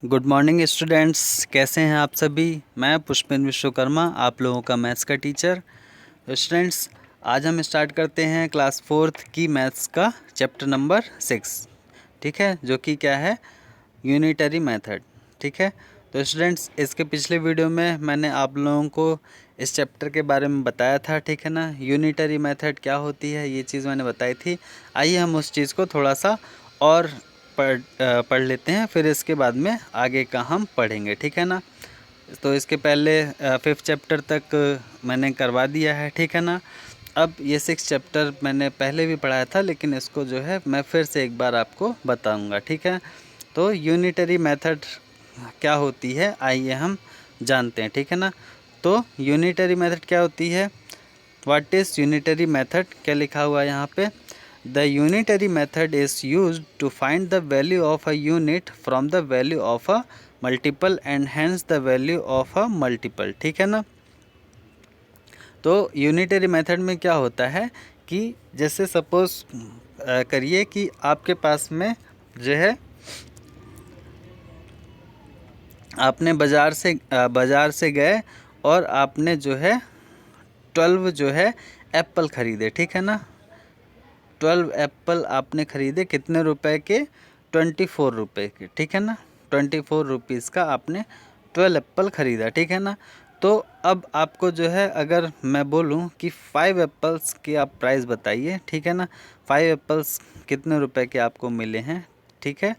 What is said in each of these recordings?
Good morning students, कैसे हैं आप सभी। मैं पुष्पेंद्र विश्वकर्मा, आप लोगों का मैथ्स का टीचर। तो स्टूडेंट्स, आज हम स्टार्ट करते हैं क्लास 4th की मैथ्स का चैप्टर नंबर 6, ठीक है, जो कि क्या है, यूनिटरी मेथड। ठीक है, तो स्टूडेंट्स, इसके पिछले वीडियो में मैंने आप लोगों को इस चैप्टर के बारे में बताया था, ठीक है ना। यूनिटरी मेथड क्या होती है, ये चीज़ मैंने बताई थी। आइए हम उस चीज़ को थोड़ा सा और पढ़ लेते हैं, फिर इसके बाद में आगे का हम पढ़ेंगे, ठीक है ना। तो इसके पहले 5th चैप्टर तक मैंने करवा दिया है, ठीक है ना। अब ये 6th चैप्टर मैंने पहले भी पढ़ाया था, लेकिन इसको जो है मैं फिर से एक बार आपको बताऊंगा, ठीक है। तो यूनिटरी मेथड क्या होती है, आइए हम जानते हैं, ठीक है ना। तो यूनिटरी मेथड क्या होती है, व्हाट इज़ यूनिटरी मेथड, क्या लिखा हुआ है यहाँ पे। The unitary method is used to find the value of a unit from the value of a multiple and hence the value of a multiple, ठीक है ना। तो यूनिटरी मेथड में क्या होता है कि जैसे सपोज करिए कि आपके पास में जो है, आपने बाज़ार से गए और आपने जो है 12 जो है एप्पल ख़रीदे, ठीक है ना। 12 एप्पल आपने ख़रीदे, कितने रुपए के, 24 रुपये के, ठीक है ना। 24 रुपीज़ का आपने 12 एप्पल ख़रीदा, ठीक है ना। तो अब आपको जो है, अगर मैं बोलूं कि 5 एप्पल्स के आप प्राइस बताइए, ठीक है ना। 5 एप्पल्स कितने रुपए के आपको मिले हैं, ठीक है।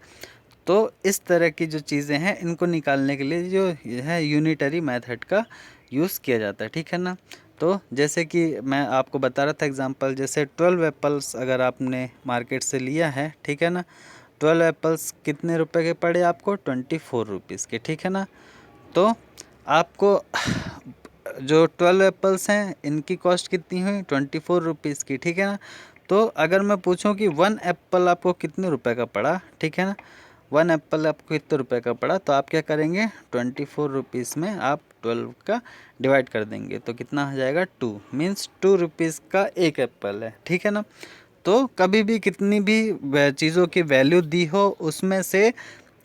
तो इस तरह की जो चीज़ें हैं, इनको निकालने के लिए जो है यूनिटरी मेथड का यूज़ किया जाता है, ठीक है ना। तो जैसे कि मैं आपको बता रहा था एग्जांपल, जैसे 12 एप्पल्स अगर आपने मार्केट से लिया है, ठीक है ना। 12 एप्पल्स कितने रुपए के पड़े आपको, 24 रुपीज़ के, ठीक है ना। तो आपको जो 12 एप्पल्स हैं, इनकी कॉस्ट कितनी हुई, 24 रुपीज़ की, ठीक है ना। तो अगर मैं पूछूं कि 1 एप्पल आपको कितने रुपए का पड़ा, ठीक है ना, 1 एप्पल आपको कितने रुपए का पड़ा, तो आप क्या करेंगे, 24 रुपीज़ में आप 12 का डिवाइड कर देंगे, तो कितना हो जाएगा, 2, मीन्स 2 रुपीज़ का एक एप्पल है, ठीक है ना। तो कभी भी कितनी भी चीज़ों की वैल्यू दी हो, उसमें से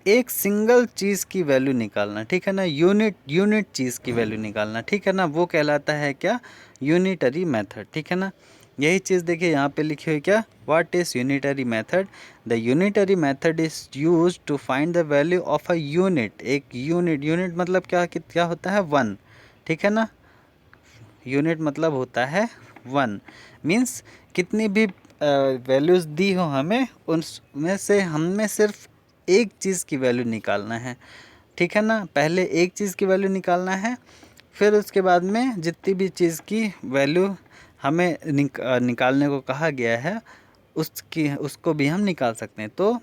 एक सिंगल चीज़ की वैल्यू निकालना, ठीक है ना। यूनिट चीज़ की वैल्यू निकालना, ठीक है ना, वो कहलाता है क्या, यूनिटरी मेथड, ठीक है ना। यही चीज़ देखिए यहाँ पे लिखी हुई, क्या, what is unitary method. The unitary method is use to find the value of a unit. एक यूनिट मतलब क्या होता है, 1, ठीक है ना। यूनिट मतलब होता है 1, मीन्स कितनी भी वैल्यूज़ दी हो हमें, उनमें से हमें सिर्फ एक चीज़ की वैल्यू निकालना है, ठीक है ना। पहले एक चीज़ की वैल्यू निकालना है, फिर उसके बाद में जितनी भी चीज़ की वैल्यू हमें निकालने को कहा गया है, उसको भी हम निकाल सकते हैं। तो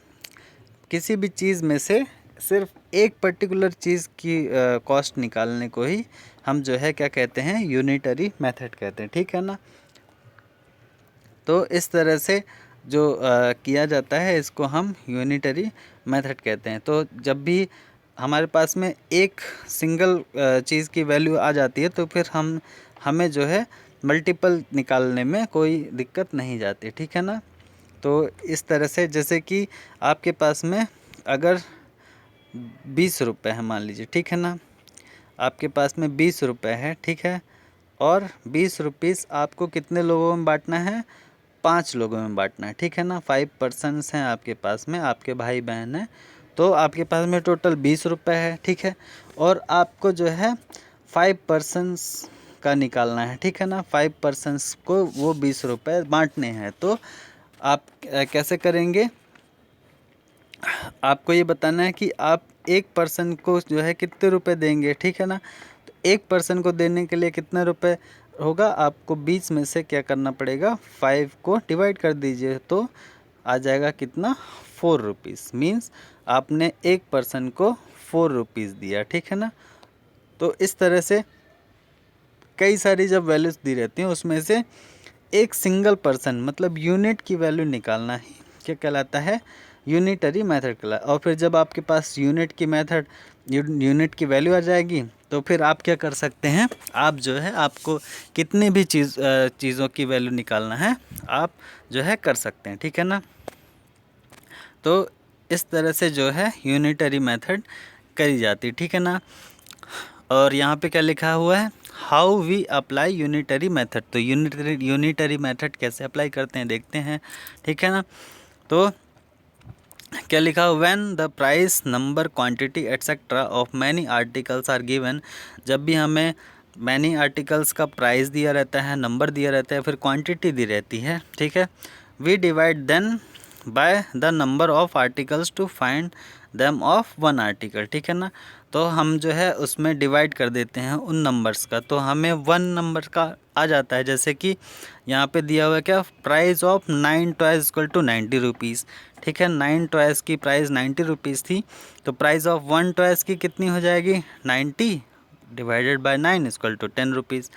किसी भी चीज़ में से सिर्फ एक पर्टिकुलर चीज़ की कॉस्ट निकालने को ही हम जो है क्या कहते हैं, यूनिटरी मेथड कहते हैं, ठीक है ना। तो इस तरह से जो किया जाता है, इसको हम यूनिटरी मेथड कहते हैं। तो जब भी हमारे पास में एक सिंगल चीज़ की वैल्यू आ जाती है, तो फिर हमें जो है मल्टीपल निकालने में कोई दिक्कत नहीं जाती, ठीक है ना। तो इस तरह से, जैसे कि आपके पास में अगर 20 रुपये है, मान लीजिए, ठीक है ना, आपके पास में 20 रुपये है, ठीक है। और 20 रुपीज़ आपको कितने लोगों में बांटना है, 5 लोगों में बांटना है, ठीक है ना। 5 पर्सनस हैं आपके पास में, आपके भाई बहन हैं। तो आपके पास में टोटल 20 रुपये है, ठीक है। और आपको जो है 5 पर्सनस का निकालना है, ठीक है ना। 5 पर्सनस को वो 20 रुपये बांटने हैं। तो आप कैसे करेंगे, आपको ये बताना है कि आप एक पर्सन को जो है कितने रुपए देंगे, ठीक है ना। तो एक पर्सन को देने के लिए कितना रुपए होगा, आपको 20 में से क्या करना पड़ेगा, 5 को डिवाइड कर दीजिए, तो आ जाएगा कितना, 4 रुपीज़। मीन्स आपने एक पर्सन को 4 रुपीज़ दिया, ठीक है ना। तो इस तरह से कई सारी जब वैल्यूज़ दी रहती हैं, उसमें से एक सिंगल पर्सन मतलब यूनिट की वैल्यू निकालना ही क्या कहलाता है, यूनिटरी मेथड कहलाता है। और फिर जब आपके पास यूनिट की वैल्यू आ जाएगी, तो फिर आप क्या कर सकते हैं, आप जो है, आपको कितनी भी चीज़ों की वैल्यू निकालना है, आप जो है कर सकते हैं, ठीक है ना। तो इस तरह से जो है यूनिटरी मेथड करी जाती है, ठीक है ना। और यहाँ पे क्या लिखा हुआ है, how we apply unitary method. तो यूनिटरी मेथड कैसे अप्लाई करते हैं देखते हैं, ठीक है ना। तो क्या लिखा हो, when the price number quantity etcetera of many articles are given. जब भी हमें मैनी आर्टिकल्स का प्राइस दिया रहता है, नंबर दिया रहता है, फिर क्वांटिटी दी रहती है, ठीक है। We divide then by the number of articles to find them of one article, ठीक है ना। तो हम जो है उसमें डिवाइड कर देते हैं उन नंबर्स का, तो हमें वन नंबर का आ जाता है। जैसे कि यहाँ पे दिया हुआ है क्या, price of 9 toys equal to 90 rupees, ठीक है। 9 टॉयज़ की प्राइस 90 रुपीज़ थी, तो प्राइस ऑफ 1 टॉयज़ की कितनी हो जाएगी, 90 divided by 9 equal to 10 rupees.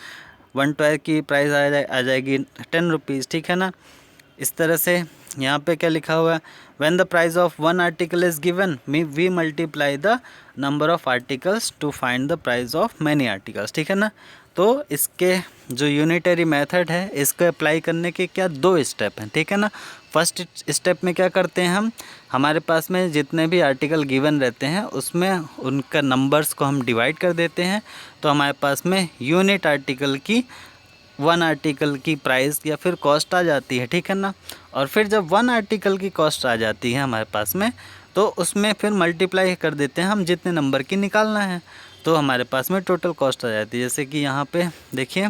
1 toy की प्राइस आ जाएगी 10 रुपीज़, ठीक है ना। इस तरह से यहाँ पे क्या लिखा हुआ है, when the price of one article is given we multiply the number of articles to find the price of many articles, ठीक है ना। तो इसके जो यूनिटरी मेथड है, इसको अप्लाई करने के क्या 2 स्टेप हैं, ठीक है ना। फर्स्ट स्टेप में क्या करते हैं हम, हमारे पास में जितने भी आर्टिकल गिवन रहते हैं उसमें उनका नंबर्स को हम डिवाइड कर देते हैं, तो हमारे पास में यूनिट आर्टिकल की, वन आर्टिकल की प्राइस या फिर कॉस्ट आ जाती है, ठीक है ना। और फिर जब वन आर्टिकल की कॉस्ट आ जाती है हमारे पास में, तो उसमें फिर मल्टीप्लाई कर देते हैं हम जितने नंबर की निकालना है, तो हमारे पास में टोटल कॉस्ट आ जाती है। जैसे कि यहाँ पे देखिए,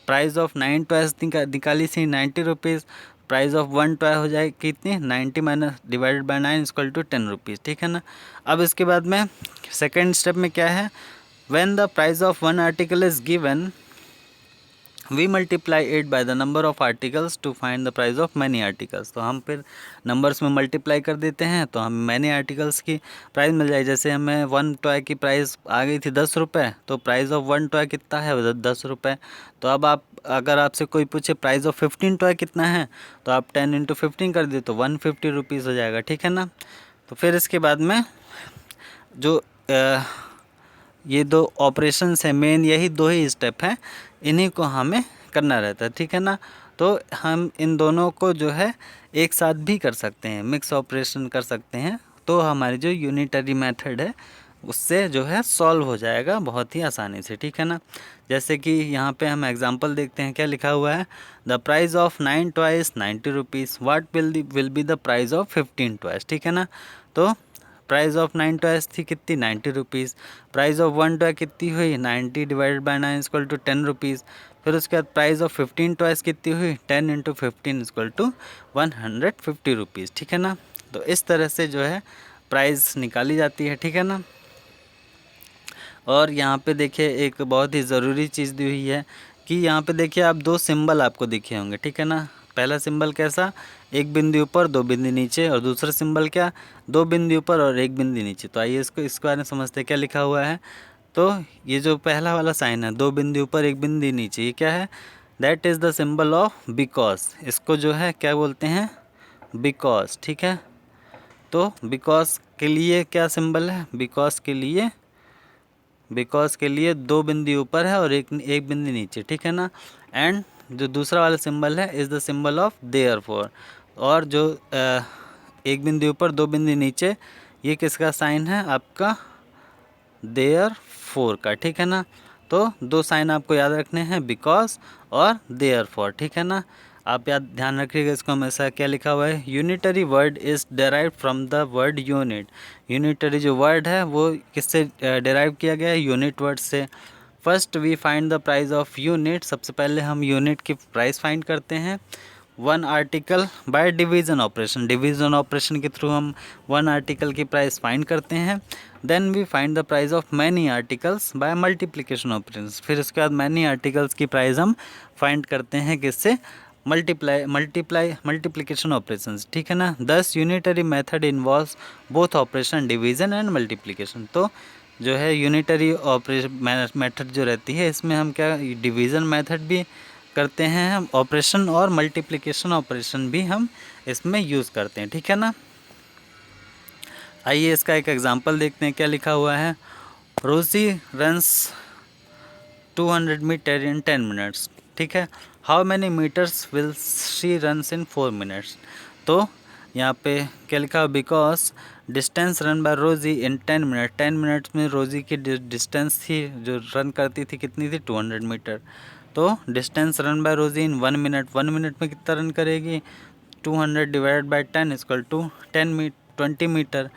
प्राइस ऑफ 9 टॉयज़ निकाली थी 90 रुपीज़, प्राइस ऑफ 1 टॉय हो जाए कितनी, 90 minus divided by 9 equal to 10 rupees, ठीक है ना। अब इसके बाद में सेकेंड स्टेप में क्या है, when the price of one article is given we multiply it by the number of articles to find the price of many articles. तो हम फिर नंबर्स में मल्टीप्लाई कर देते हैं, तो हमें मैनी आर्टिकल्स की प्राइस मिल जाए। जैसे हमें 1 टॉय की प्राइस आ गई थी 10 रुपये, तो प्राइस ऑफ 1 टॉय कितना है, 10 रुपये। तो अब आप, अगर आपसे कोई पूछे प्राइस ऑफ 15 टॉय कितना है, तो आप 10 इंटू 15 कर दिए तो 150 रुपीज़ हो जाएगा, ठीक है ना। तो फिर इसके बाद में जो ये 2 ऑपरेशंस हैं मेन, यही 2 ही स्टेप हैं, इन्हीं को हमें करना रहता है, ठीक है ना। तो हम इन दोनों को जो है एक साथ भी कर सकते हैं, मिक्स ऑपरेशन कर सकते हैं, तो हमारी जो यूनिटरी मेथड है उससे जो है सॉल्व हो जाएगा बहुत ही आसानी से, ठीक है ना। जैसे कि यहाँ पे हम एग्जांपल देखते हैं, क्या लिखा हुआ है, the price of 9 toys 90 rupees, what will be the price of 15 toys, ठीक है ना। तो प्राइस ऑफ 9 टॉयज़ थी कितनी, 90 रुपीज़, प्राइस ऑफ 1 टॉय कितनी हुई, 90 divided by 9 equal to 10 rupees. फिर उसके बाद प्राइस ऑफ 15 टॉयज़ कितनी हुई, 10 इंटू 15 इक्वल टू 150 रुपीज़, ठीक है ना। तो इस तरह से जो है प्राइस निकाली जाती है, ठीक है ना। और यहाँ पे देखिए एक बहुत ही ज़रूरी चीज़ दी हुई है कि यहाँ पे देखिए आप 2 सिंबल आपको दिखे होंगे, ठीक है ना। पहला सिंबल कैसा, एक बिंदु ऊपर 2 बिंदु नीचे, और दूसरा सिंबल क्या, 2 बिंदु ऊपर और 1 बिंदु नीचे। तो आइए इसको बारे में समझते हैं, क्या लिखा हुआ है। तो ये जो पहला वाला साइन है, 2 बिंदु ऊपर 1 बिंदु नीचे, ये क्या है, that is the symbol of because. इसको जो है क्या बोलते हैं, बिकॉज, ठीक है। तो बिकॉज के लिए क्या सिंबल है, बिकॉज के लिए 2 बिंदु ऊपर है और एक बिंदु नीचे, ठीक है ना। एंड जो दूसरा वाला सिंबल है is the symbol of therefore, और जो 1 बिंदु ऊपर 2 बिंदु नीचे, ये किसका साइन है, आपका देयरफॉर का, ठीक है ना। तो 2 साइन आपको याद रखने हैं, बिकॉज और देयरफॉर, ठीक है ना। आप याद ध्यान रखिएगा इसको हमेशा। क्या लिखा हुआ है, unitary word is derived from the word unit. Unitary जो वर्ड है वो किससे डेराइव किया गया है, यूनिट वर्ड से। First we find the price of unit, सबसे पहले हम यूनिट की प्राइस फाइंड करते हैं। One article by division operation, division operation के थ्रू हम वन आर्टिकल की प्राइस फाइंड करते हैं। Then we find the price of many articles by multiplication operation, फिर उसके बाद मैनी आर्टिकल्स की प्राइस हम फाइंड करते हैं किससे, मल्टीप्लिकेशन ऑपरेशंस, ठीक है ना। दस unitary method involves both operation division and multiplication. तो जो है यूनिटरी ऑपरेशन मेथड जो रहती है, इसमें हम क्या डिवीज़न मेथड भी करते हैं हम ऑपरेशन, और मल्टीप्लिकेशन ऑपरेशन भी हम इसमें यूज़ करते हैं, ठीक है ना। आइए इसका एक एग्जांपल देखते हैं, क्या लिखा हुआ है, रोजी रन्स 200 मीटर इन 10 मिनट्स, ठीक है। How many metres will she runs in 4 minutes. तो यहाँ पे क्या लिखा, बिकॉज डिस्टेंस रन बाय रोज़ी इन 10 मिनट, 10 मिनट्स में रोज़ी की डिस्टेंस थी जो रन करती थी कितनी थी, 200 मीटर। तो डिस्टेंस रन बाय रोज़ी इन 1 मिनट, 1 मिनट में कितना रन करेगी, 200 divided by 10 equal to 20 metre.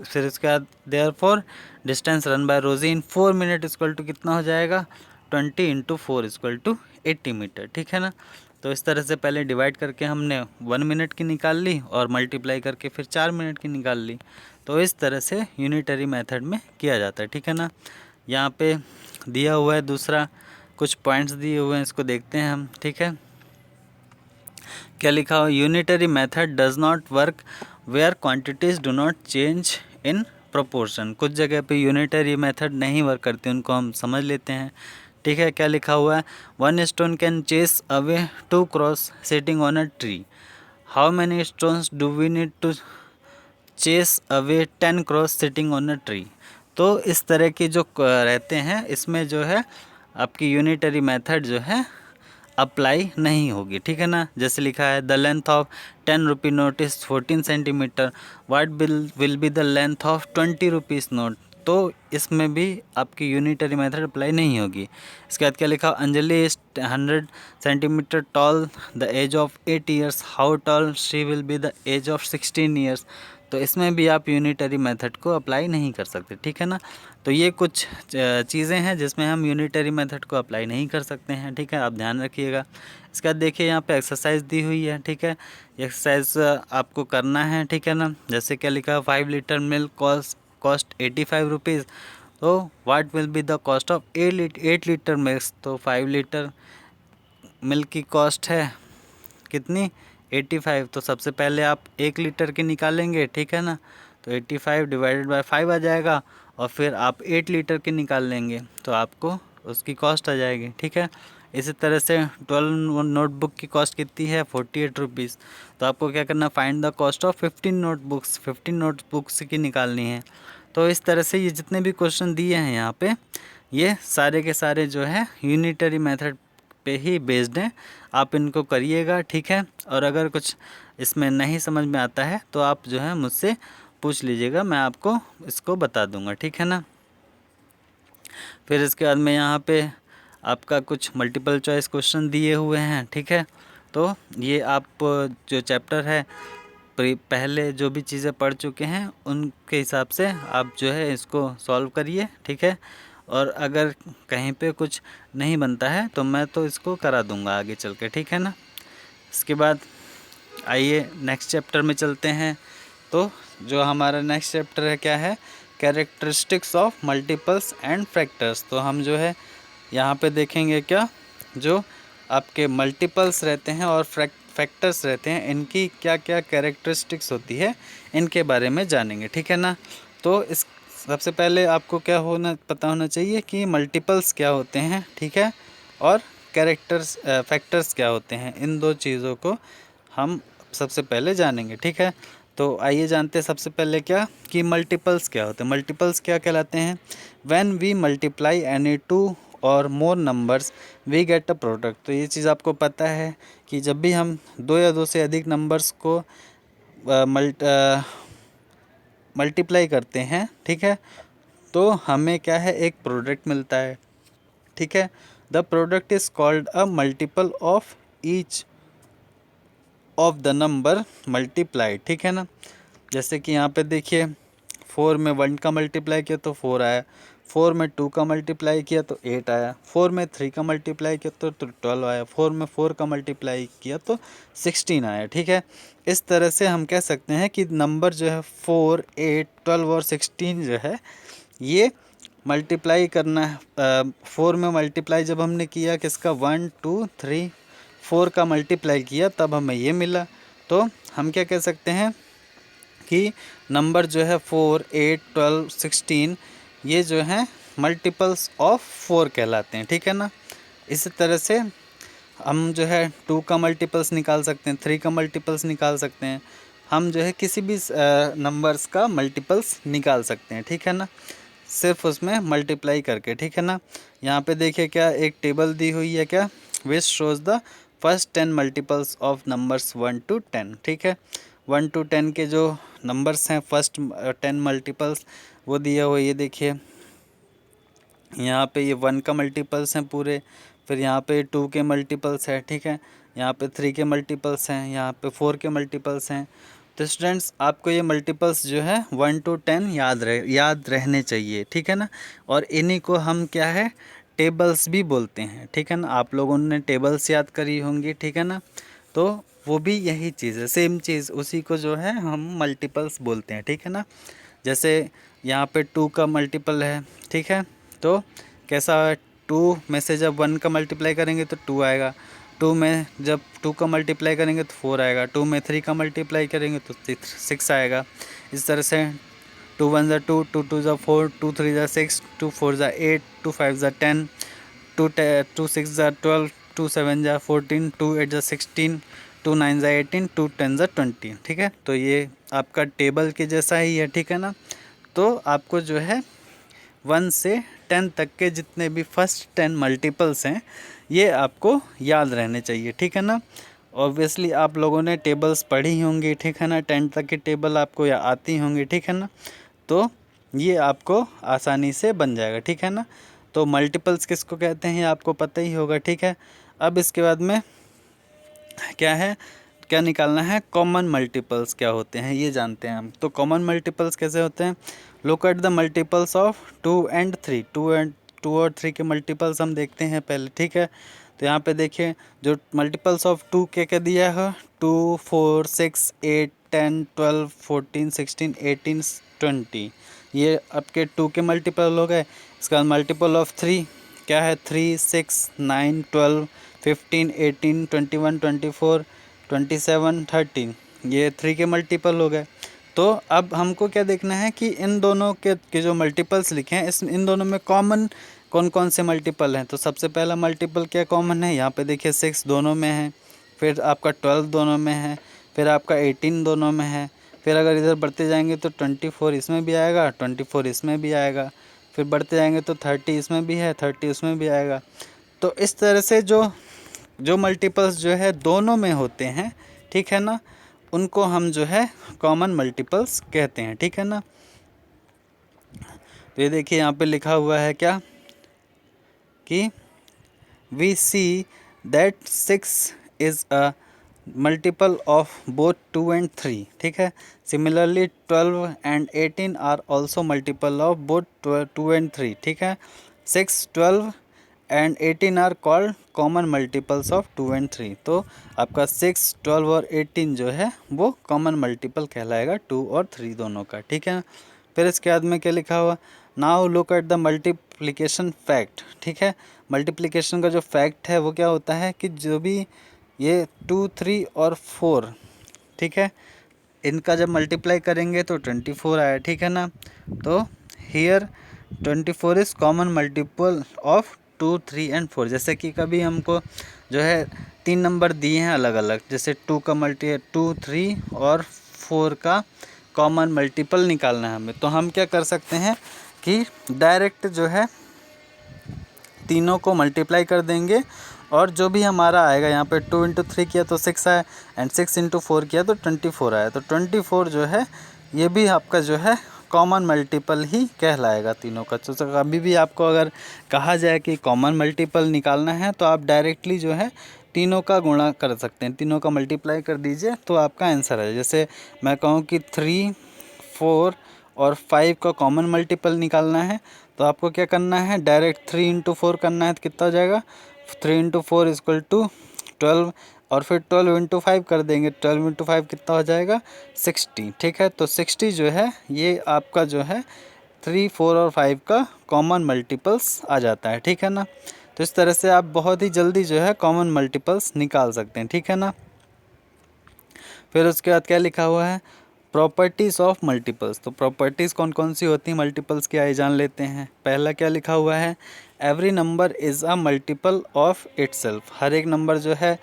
फिर इसके बाद देयरफॉर डिस्टेंस रन बाय रोज़ी इन 4 मिनट इक्वल टू कितना हो जाएगा, 20 × 4 इक्वल टू 80 मीटर, ठीक है ना। तो इस तरह से पहले डिवाइड करके हमने 1 मिनट की निकाल ली और मल्टीप्लाई करके फिर 4 मिनट की निकाल ली। तो इस तरह से यूनिटरी मेथड में किया जाता है, ठीक है ना। यहाँ पे दिया हुआ है दूसरा, कुछ पॉइंट्स दिए हुए हैं, इसको देखते हैं हम, ठीक है। क्या लिखा हो, unitary method does not work where quantities do not change in proportion. कुछ जगह पे यूनिटरी मेथड नहीं वर्क करती, उनको हम समझ लेते हैं, ठीक है। क्या लिखा हुआ है, 1 stone can chase away 2 crows sitting on a tree, how many stones do we need to chase away 10 crows sitting on a tree. तो इस तरह की जो रहते हैं, इसमें जो है आपकी यूनिटरी मेथड जो है अप्लाई नहीं होगी, ठीक है ना। जैसे लिखा है, the length of 10 rupee note is 14 centimetre, what will be the length of 20 rupees note. तो इसमें भी आपकी यूनिटरी मेथड अप्लाई नहीं होगी। इसके बाद क्या लिखा, Anjali is 100 centimetre tall, the age of 8 years, how tall she will be the age of 16 years. तो इसमें भी आप यूनिटरी मेथड को अप्लाई नहीं कर सकते, ठीक है ना। तो ये कुछ चीज़ें हैं जिसमें हम यूनिटरी मेथड को अप्लाई नहीं कर सकते हैं, ठीक है, आप ध्यान रखिएगा। इसके बाद देखिए यहाँ पे एक्सरसाइज दी हुई है, ठीक है। एक्सरसाइज आपको करना है, ठीक है ना। जैसे क्या लिखा, 5 लीटर मिल्क कॉस्ट 85 रुपीज़, तो what will be the cost of 8 litre milk. तो 5 लीटर मिल्क की कॉस्ट है कितनी, 85। तो सबसे पहले आप 1 लीटर की निकालेंगे, ठीक है ना। तो 85 डिवाइडेड बाय 5 आ जाएगा, और फिर आप 8 लीटर की निकाल लेंगे तो आपको उसकी कॉस्ट आ जाएगी, ठीक है। इसी तरह से 12 नोटबुक की कॉस्ट कितनी है, 48 रुपीज़। तो आपको क्या करना, find the cost of 15 notebooks, 15 notebooks की निकालनी है। तो इस तरह से ये जितने भी क्वेश्चन दिए हैं यहाँ पे, ये सारे के सारे जो है यूनिटरी मेथड पे ही बेस्ड हैं। आप इनको करिएगा, ठीक है। और अगर कुछ इसमें नहीं समझ में आता है तो आप जो है मुझसे पूछ लीजिएगा, मैं आपको इसको बता दूंगा, ठीक है ना। फिर इसके बाद में यहाँ पे आपका कुछ मल्टीपल चॉइस क्वेश्चन दिए हुए हैं, ठीक है। तो ये आप जो चैप्टर है पहले जो भी चीज़ें पढ़ चुके हैं उनके हिसाब से आप जो है इसको सॉल्व करिए, ठीक है। और अगर कहीं पे कुछ नहीं बनता है तो मैं तो इसको करा दूंगा आगे चल के, ठीक है ना। इसके बाद आइए नेक्स्ट चैप्टर में चलते हैं। तो जो हमारा नेक्स्ट चैप्टर है क्या है, characteristics of multiples and factors. तो हम जो है यहाँ पे देखेंगे क्या, जो आपके मल्टीपल्स रहते हैं और फैक्टर्स रहते हैं, इनकी क्या क्या कैरेक्टरिस्टिक्स होती है, इनके बारे में जानेंगे, ठीक है ना। तो इस सबसे पहले आपको क्या पता होना चाहिए कि मल्टीपल्स क्या होते हैं, ठीक है, और फैक्टर्स क्या होते हैं। इन दो चीज़ों को हम सबसे पहले जानेंगे, ठीक है। तो आइए जानते हैं सबसे पहले क्या, कि मल्टीपल्स क्या होते हैं। मल्टीपल्स क्या कहलाते हैं, व्हेन वी मल्टीप्लाई एनी 2 और more numbers we get a product. तो ये चीज़ आपको पता है कि जब भी हम 2 या 2 से अधिक नंबर्स को मल्टीप्लाई करते हैं, ठीक है, तो हमें क्या है, एक प्रोडक्ट मिलता है, ठीक है। The product is called a multiple of each of the number multiply, ठीक है ना। जैसे कि यहाँ पे देखिए, 4 में 1 का मल्टीप्लाई किया तो 4 आया, 4 में 2 का मल्टीप्लाई किया तो 8 आया, 4 में 3 का मल्टीप्लाई किया तो 12 आया, 4 में 4 का मल्टीप्लाई किया तो 16 आया, ठीक है। इस तरह से हम कह सकते हैं कि नंबर जो है 4, 8, 12 और 16 जो है ये मल्टीप्लाई करना है। 4 में मल्टीप्लाई जब हमने किया किसका, 1, 2, 3, 4 का मल्टीप्लाई किया तब हमें ये मिला। तो हम क्या कह सकते हैं कि नंबर जो है 4, 8, 12, 16 ये जो हैं मल्टीपल्स ऑफ 4 कहलाते हैं, ठीक है ना। इसी तरह से हम जो है 2 का मल्टीपल्स निकाल सकते हैं, 3 का मल्टीपल्स निकाल सकते हैं, हम जो है किसी भी नंबर्स का मल्टीपल्स निकाल सकते हैं, ठीक है ना, सिर्फ उसमें मल्टीप्लाई करके, ठीक है ना। यहाँ पे देखिए क्या एक टेबल दी हुई है क्या, which shows the first 10 multiples of numbers 1 to 10। ठीक है, 1 to 10 के जो नंबर्स हैं फर्स्ट 10 मल्टीपल्स वो दिया हुआ, ये देखिए यहाँ पे ये 1 का मल्टीपल्स हैं पूरे, फिर यहाँ पे 2 के मल्टीपल्स है। ठीक है, यहाँ पे 3 के मल्टीपल्स हैं, यहाँ पे 4 के मल्टीपल्स हैं। तो स्टूडेंट्स आपको ये मल्टीपल्स जो है 1 to 10 याद रहने चाहिए। ठीक है ना, और इन्हीं को हम क्या है टेबल्स भी बोलते हैं। ठीक है ना, आप लोगों ने टेबल्स याद करी होंगी। ठीक है ना, तो वो भी यही चीज़ है, सेम चीज़, उसी को जो है हम मल्टीपल्स बोलते हैं। ठीक है ना, जैसे यहाँ पे 2 का मल्टीपल है। ठीक है, तो कैसा 2 में से जब 1 का मल्टीप्लाई करेंगे तो 2 आएगा, 2 में जब 2 का मल्टीप्लाई करेंगे तो 4 आएगा, 2 में 3 का मल्टीप्लाई करेंगे तो 6 आएगा। इस तरह से 2 1 ज़ा 2, 2 2 ज़ा 4, 2 3 ज़ा 6, 2 4 ज़ा 8, 2 5 ज़ा 10, 2 6 ज़ा 12, 2 7 ज़ा 14, 2 8 ज़ा 16, 2 9 ज़ा 18, 2 10 ज़ा 20। ठीक है, तो ये आपका टेबल के जैसा ही है। ठीक है ना, तो आपको जो है 1 से 10 तक के जितने भी फर्स्ट 10 मल्टीपल्स हैं ये आपको याद रहने चाहिए। ठीक है ना, ऑब्वियसली आप लोगों ने टेबल्स पढ़ी होंगी। ठीक है ना, 10 तक की टेबल आपको या आती होंगी। ठीक है ना, तो ये आपको आसानी से बन जाएगा। ठीक है ना, तो मल्टीपल्स किसको कहते हैं आपको पता ही होगा। ठीक है, अब इसके बाद में क्या है, क्या निकालना है, कॉमन मल्टीपल्स क्या होते हैं ये जानते हैं हम। तो कॉमन मल्टीपल्स कैसे होते हैं, look at the multiples of 2 and 3। 2 और 3 के मल्टीपल्स हम देखते हैं पहले। ठीक है, तो यहाँ पे देखिए जो मल्टीपल्स ऑफ 2 क्या क्या दिया है, 2 4 6 8 10 12 14 16 18 20, ये आपके 2 के मल्टीपल हो गए। इसके बाद मल्टीपल ऑफ 3 क्या है, 3 6 9 12 15 18 21 24 27 13, ये 3 के मल्टीपल हो गए। तो अब हमको क्या देखना है कि इन दोनों के जो मल्टीपल्स लिखे हैं इन दोनों में कॉमन कौन कौन से मल्टीपल हैं। तो सबसे पहला मल्टीपल क्या कॉमन है, यहाँ पे देखिए 6 दोनों में है, फिर आपका 12 दोनों में है, फिर आपका 18 दोनों में है, फिर अगर इधर बढ़ते जाएंगे तो 24 इसमें भी आएगा, 24 इसमें भी आएगा, फिर बढ़ते जाएंगे तो 30 इसमें भी है, 30 उसमें भी आएगा। तो इस तरह से जो मल्टीपल्स जो है दोनों में होते हैं, ठीक है ना, उनको हम जो है कॉमन मल्टीपल्स कहते हैं। ठीक है ना, तो ये देखिए यहाँ पे लिखा हुआ है क्या कि we see that 6 is a multiple of both 2 and 3। ठीक है, similarly 12 and 18 are also multiple of both 2 and 3। ठीक है, 6 12 and 18 are called common multiples of 2 and 3। तो आपका 6 12 और 18 जो है वो कॉमन मल्टीपल कहलाएगा 2 और 3 दोनों का। ठीक है, फिर इसके बाद में क्या लिखा हुआ, now look at the multiplication fact. ठीक है, मल्टीप्लिकेशन का जो फैक्ट है वो क्या होता है कि जो भी ये 2 3 और 4, ठीक है, इनका जब मल्टीप्लाई करेंगे तो 24 आया। ठीक है ना, तो here 24 is common multiple of 2 3 and 4। जैसे कि कभी हमको जो है 3 नंबर दिए हैं अलग अलग, जैसे 2 3 और 4 का कॉमन मल्टीपल निकालना है हमें, तो हम क्या कर सकते हैं कि डायरेक्ट जो है तीनों को मल्टीप्लाई कर देंगे और जो भी हमारा आएगा, यहाँ पे 2 into 3 किया तो 6 आया एंड 6 into 4 किया तो 24 आया। तो 24 जो है ये भी आपका जो है कॉमन मल्टीपल ही कहलाएगा तीनों का। तो कभी भी आपको अगर कहा जाए कि कॉमन मल्टीपल निकालना है तो आप डायरेक्टली जो है तीनों का गुणा कर सकते हैं, तीनों का मल्टीप्लाई कर दीजिए तो आपका आंसर है। जैसे मैं कहूँ कि 3 4 और 5 का कॉमन मल्टीपल निकालना है तो आपको क्या करना है, डायरेक्ट 3 into 4 करना है तो कितना हो जाएगा, 3 into 4 इक्वल टू 12 और फिर 12 into 5 कर देंगे, 12 into 5 कितना हो जाएगा 60। ठीक है, तो 60 जो है ये आपका जो है 3 4 और 5 का कॉमन मल्टीपल्स आ जाता है। ठीक है ना, तो इस तरह से आप बहुत ही जल्दी जो है कॉमन मल्टीपल्स निकाल सकते हैं। ठीक है ना, फिर उसके बाद क्या लिखा हुआ है, प्रॉपर्टीज़ ऑफ मल्टीपल्स। तो प्रॉपर्टीज़ कौन कौन सी होती हैं मल्टीपल्स की, आइए जान लेते हैं। पहला क्या लिखा हुआ है, every number is a multiple of itself. हर एक नंबर जो है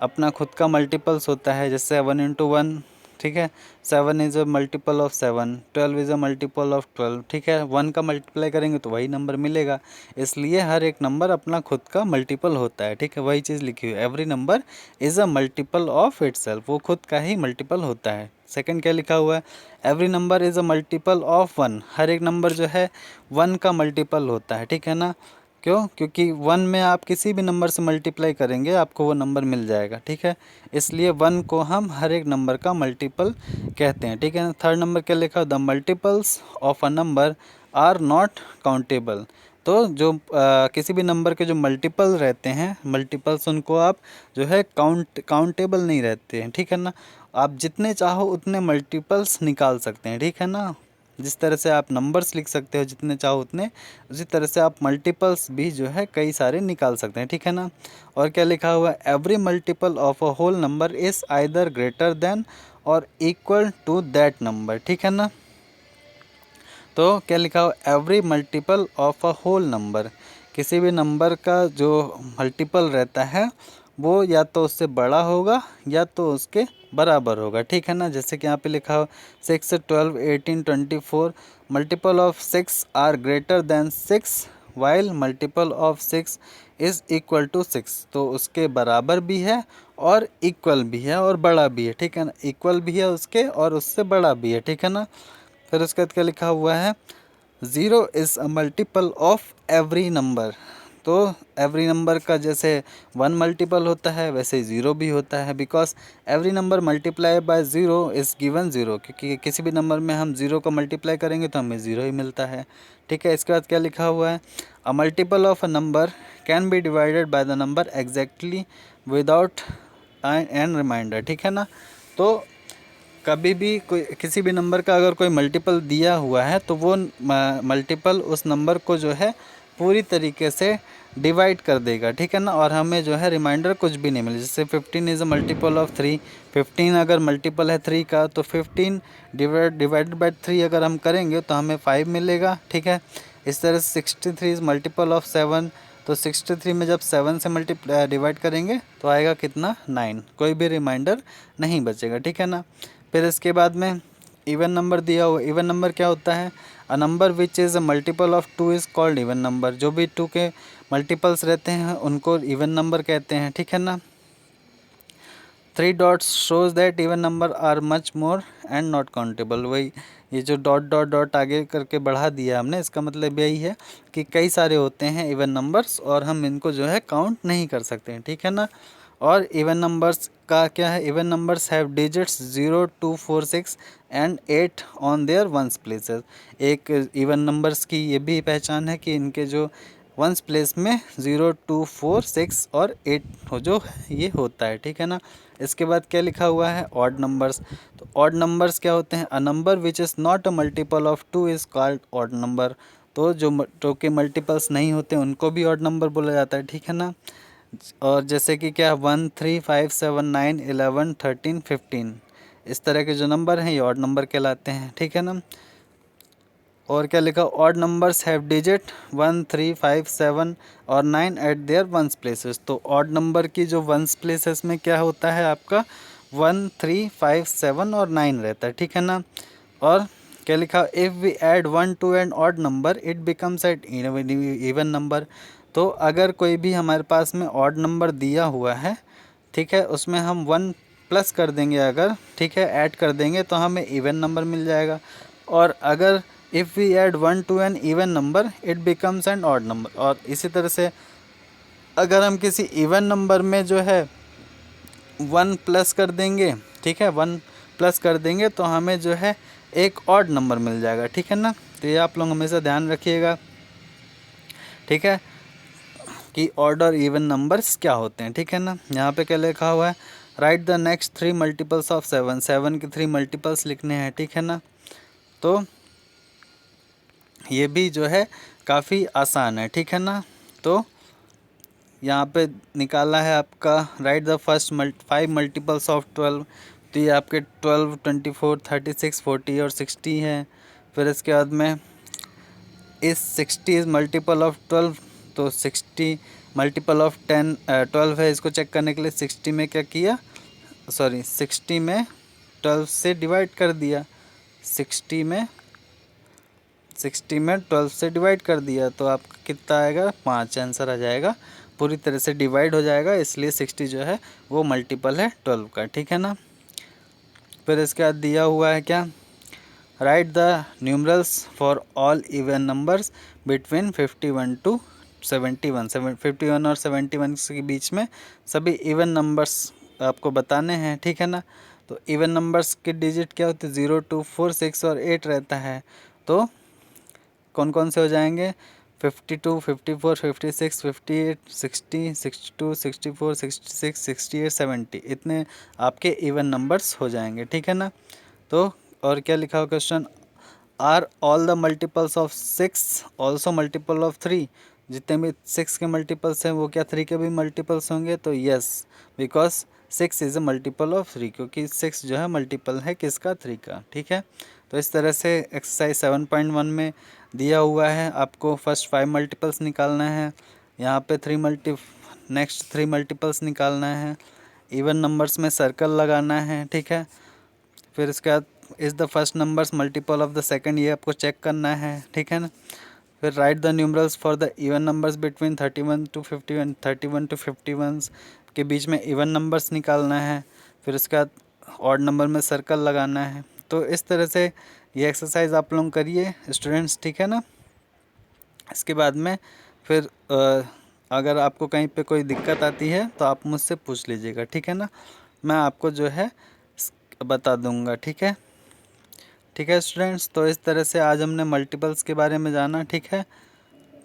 अपना खुद का मल्टीपल्स होता है। जैसे 1 into 1 ठीक है। 7 is a multiple of 7, 12 is a multiple of 12, ठीक है। 1 का मल्टीप्लाई करेंगे तो वही नंबर मिलेगा, इसलिए हर एक नंबर अपना खुद का मल्टीपल होता है, ठीक है। वही चीज़ लिखी हुई है, every number is a multiple of itself, वो खुद का ही मल्टीपल होता है। सेकंड क्या लिखा हुआ है, every number is a multiple of 1, हर एक नंबर जो है 1 का मल्टीपल होता है, ठीक है ना। क्यों? क्योंकि 1 में आप किसी भी नंबर से मल्टीप्लाई करेंगे आपको वो नंबर मिल जाएगा, ठीक है। इसलिए 1 को हम हर एक नंबर का मल्टीपल कहते हैं, ठीक है। थर्ड नंबर क्या लिखा, the multiples of a number are not countable. तो जो किसी भी नंबर के जो मल्टीपल रहते हैं, मल्टीपल्स, उनको आप जो है काउंटेबल नहीं रहते हैं, ठीक है ना। आप जितने चाहो उतने मल्टीपल्स निकाल सकते हैं, ठीक है ना। जिस तरह से आप नंबर्स लिख सकते हो जितने चाहो उतने, उसी तरह से आप मल्टीपल्स भी जो है कई सारे निकाल सकते हैं, ठीक है ना। और क्या लिखा हुआ है, every multiple of a whole number is either greater than और इक्वल टू दैट नंबर, ठीक है ना। तो क्या लिखा हुआ, every multiple of a whole number, किसी भी नंबर का जो मल्टीपल रहता है वो या तो उससे बड़ा होगा या तो उसके बराबर होगा, ठीक है ना। जैसे कि यहाँ पे लिखा हो 6, 12, 18, 24, multiple of 6 are greater than 6 while multiple of 6 is equal to 6, तो उसके बराबर भी है और इक्वल भी है और बड़ा भी है, ठीक है ना। इक्वल भी है उसके और उससे बड़ा भी है, ठीक है ना। फिर उसके बाद क्या लिखा हुआ है, zero is a multiple of every number. तो एवरी नंबर का जैसे 1 मल्टीपल होता है वैसे 0 भी होता है, because every number multiply by 0 is given 0, क्योंकि किसी भी नंबर में हम 0 को मल्टीप्लाई करेंगे तो हमें 0 ही मिलता है, ठीक है। इसके बाद क्या लिखा हुआ है, a multiple of a number can be divided by the number exactly without an remainder, ठीक है ना। तो कभी भी कोई किसी भी नंबर का अगर कोई मल्टीपल दिया हुआ है तो वो मल्टीपल उस नंबर को जो है पूरी तरीके से डिवाइड कर देगा, ठीक है ना। और हमें जो है रिमाइंडर कुछ भी नहीं मिले। जैसे 15 इज़ अ मल्टीपल ऑफ 3, 15 अगर मल्टीपल है 3 का तो 15 डिवाइडेड बाय 3 अगर हम करेंगे तो हमें 5 मिलेगा, ठीक है। इस तरह से 63 इज़ मल्टीपल ऑफ 7, तो 63 में जब 7 से डिवाइड करेंगे तो आएगा कितना, 9, कोई भी रिमाइंडर नहीं बचेगा, ठीक है ना। फिर इसके बाद में इवन नंबर दिया हुआ, इवन नंबर क्या होता है, a number which is a multiple of 2 is called even number, जो भी 2 के मल्टीपल्स रहते हैं उनको इवन नंबर कहते हैं, ठीक है ना। 3 dots shows that even number are much more and not countable, वही ये जो डॉट डॉट डॉट आगे करके बढ़ा दिया हमने, इसका मतलब यही है कि कई सारे होते हैं इवन नंबर्स और हम इनको जो है काउंट नहीं कर सकते हैं, ठीक है ना। और इवन नंबर्स का क्या है, even numbers have digits 0, 2, 4, 6 and 8 on their ones places. एक इवन नंबर्स की ये भी पहचान है कि इनके जो वंस प्लेस में 0, 2, 4, 6 और 8 हो जो ये होता है, ठीक है ना। इसके बाद क्या लिखा हुआ है, ऑड नंबर्स। तो ऑड नंबर्स क्या होते हैं, a number which is not a multiple of 2 is called odd number. तो जो के मल्टीपल्स नहीं होते उनको भी ऑड नंबर बोला जाता है, ठीक है ना। और जैसे कि क्या 1, 3, 5, 7, 9, 11, 13, 15, इस तरह के जो नंबर हैं ये ऑड नंबर कहलाते हैं, ठीक है ना। और क्या लिखा, ऑड नंबर्स हैव डिजिट 1, 3, 5, 7 और 9 एट देयर वंस प्लेसेस। तो ऑड नंबर की जो वंस प्लेसेस में क्या होता है आपका 1, 3, 5, 7 और 9 रहता है, ठीक है ना। और क्या लिखा, if we add 1 to an odd number it becomes at even number. तो अगर कोई भी हमारे पास में ऑड नंबर दिया हुआ है, ठीक है, उसमें हम 1 प्लस कर देंगे अगर, ठीक है, ऐड कर देंगे तो हमें इवन नंबर मिल जाएगा। और अगर if we add 1 to an even number it becomes an odd number. और इसी तरह से अगर हम किसी इवन नंबर में जो है 1 प्लस कर देंगे, ठीक है, 1 प्लस कर देंगे तो हमें जो है एक ऑड नंबर मिल जाएगा, ठीक है ना। तो ये आप लोग हमेशा ध्यान रखिएगा, ठीक है, कि ऑड और इवन नंबर्स क्या होते हैं, ठीक है ना। यहाँ पे क्या लिखा हुआ है, right the next 3 multiples of 7, 7 के 3 मल्टीपल्स लिखने हैं, ठीक है ना। तो ये भी जो है काफ़ी आसान है, ठीक है ना। तो यहाँ पे निकाला है आपका, right the first 5 multiples of 12। तो ये आपके 12, 24, 36, 40 और 60 है। फिर इसके बाद में इस 60 इज़ मल्टीपल ऑफ 12, तो 60 मल्टीपल ऑफ 12 है। इसको चेक करने के लिए 60 में क्या किया, सॉरी 60 में 12 से डिवाइड कर दिया, 60 में 12 से डिवाइड कर दिया तो आपका कितना आएगा, 5 आंसर आ जाएगा। पूरी तरह से डिवाइड हो जाएगा, इसलिए 60 जो है वो मल्टीपल है 12 का, ठीक है ना। फिर इसके बाद दिया हुआ है क्या, write the numerals for all even numbers between 51 to 71। 51 और 71 के बीच में सभी इवन नंबर्स आपको बताने हैं, ठीक है ना। तो इवन नंबर्स के डिजिट क्या होते हैं, 0, 2, 4, 6 और 8 रहता है। तो कौन कौन से हो जाएंगे, 52, 54, 56, 58, 60, 62, 64, 66, 68, 70, इतने आपके इवन नंबर्स हो जाएंगे, ठीक है ना। तो और क्या लिखा हो question, are all the multiples of 6 also multiple of 3। जितने भी 6 के मल्टीपल्स हैं वो क्या 3 के भी मल्टीपल्स होंगे, तो yes, because 6 is a multiple of 3, क्योंकि 6 जो है मल्टीपल है किसका, 3 का, ठीक है। तो इस तरह से एक्सरसाइज 7.1 में दिया हुआ है, आपको फर्स्ट 5 मल्टीपल्स निकालना है, यहाँ पे 3 नेक्स्ट 3 मल्टीपल्स निकालना है, इवन नंबर्स में सर्कल लगाना है, ठीक है। फिर इसके बाद is the first numbers multiple of the second, ये आपको चेक करना है, ठीक है ना। फिर write the numerals for the even numbers between 31 to 51, 31 to 51 के बीच में इवन नंबर्स निकालना है। फिर उसके बाद ऑड नंबर में सर्कल लगाना है। तो इस तरह से ये एक्सरसाइज आप लोग करिए स्टूडेंट्स, ठीक है ना। इसके बाद में फिर अगर आपको कहीं पे कोई दिक्कत आती है तो आप मुझसे पूछ लीजिएगा, ठीक है ना। मैं आपको जो है बता दूंगा, ठीक है। ठीक है स्टूडेंट्स, तो इस तरह से आज हमने मल्टीपल्स के बारे में जाना, ठीक है।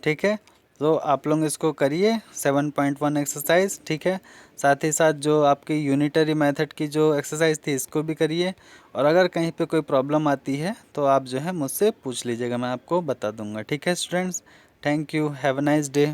ठीक है, तो आप लोग इसको करिए 7.1 एक्सरसाइज, ठीक है। साथ ही साथ जो आपकी यूनिटरी मेथड की जो एक्सरसाइज थी इसको भी करिए, और अगर कहीं पे कोई प्रॉब्लम आती है तो आप जो है मुझसे पूछ लीजिएगा, मैं आपको बता दूंगा, ठीक है students. Thank you, have a nice day.